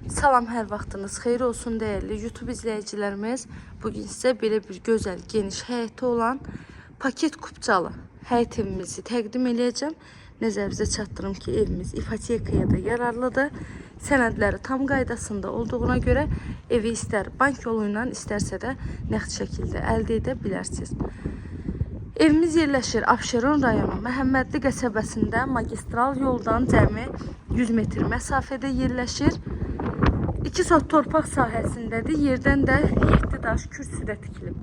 Salam, hər vaxtınız xeyir olsun değerli YouTube izleyicilerimiz. Bugün size belə bir gözəl, geniş həyəti olan paket kupçalı həyət evimizi təqdim edəcəm. Nəzərinizə çatdırım ki, evimiz ipotekaya da yararlıdır. Sənədləri tam qaydasında olduğuna görə evi istər bank yolu ilə, istərsə də nəqd şəkildə əldə edə bilərsiniz. Evimiz yerləşir Abşeron rayonu Məhəmmədli qəsəbəsində, magistral yoldan cəmi 100 metr məsafədə yerləşir. 2 sot torpaq sahəsindədir. Yerdən də 7 daş kürsüdə tikilib.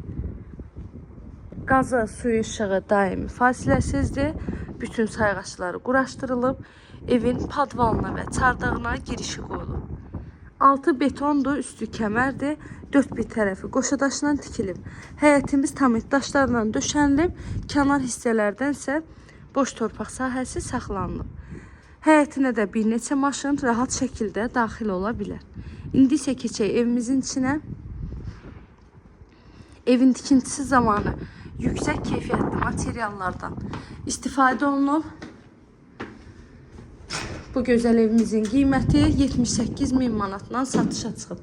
Qazı, suyu, işığı daimi fasiləsizdir. Bütün sayğaçları quraşdırılıb. Evin padvalına və çardağına girişi qoyulub. Altı betondur, üstü kəmərdir. 4 bir tərəfi qoşadaşla tikilib. Həyətimiz tamit daşlarla döşənilib. Kənar hissələrdən isə boş torpaq sahəsi saxlanılıb. Həyətinə də bir neçə maşın rahat şəkildə daxil ola bilər. İndi isə keçək evimizin içinə. Evin tikintisi zamanı yüksək keyfiyyətli materiallardan istifadə olunub. Bu gözəl evimizin qiyməti 78.000 manatdan satışa çıxıb.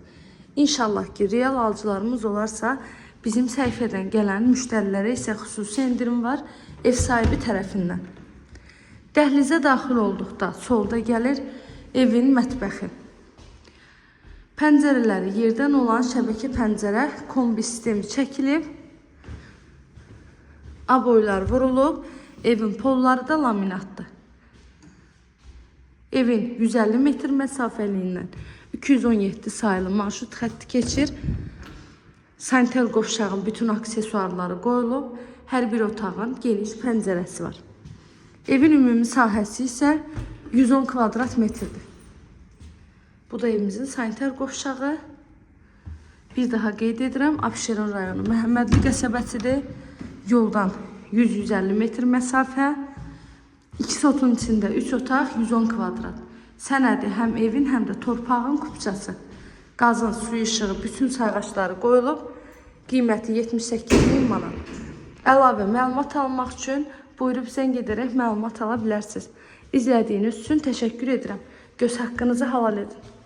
İnşallah ki, real alıcılarımız olarsa, bizim səhifədən gələn müştərilərə isə xüsusi indirim var ev sahibi tərəfindən. Dəhlizə daxil olduqda solda gəlir evin mətbəxi. Pəncərələri yerdən olan şəbəkə pəncərə kombi sistemi çəkilib. Aboylar vurulub. Evin polları da laminatdır. Evin 150 metr məsafəliyindən 217 sayılı marşrut xətti keçir. Sanitar qovşağın bütün aksesuarları qoyulub. Hər bir otağın geniş pəncərəsi var. Evin ümumi sahəsi isə 110 kvadrat metrdir. Bu da evimizin sanitar qovşağı. Bir daha qeyd edirəm, Abşeron rayonu Məhəmmədli qəsəbəsidir. Yoldan 100-150 metr məsafə. 2 sotun içində 3 otaq, 110 kvadrat. Sənədi həm evin, həm də torpağın kupçası. Qazın, suyu, işığı, bütün sayğaçları qoyulub. Qiyməti 78.000 manat. Əlavə məlumat almaq üçün buyurub zəng edərək məlumat ala bilərsiniz. İzlədiyiniz üçün təşəkkür edirəm. Göz haqqınızı halal edin.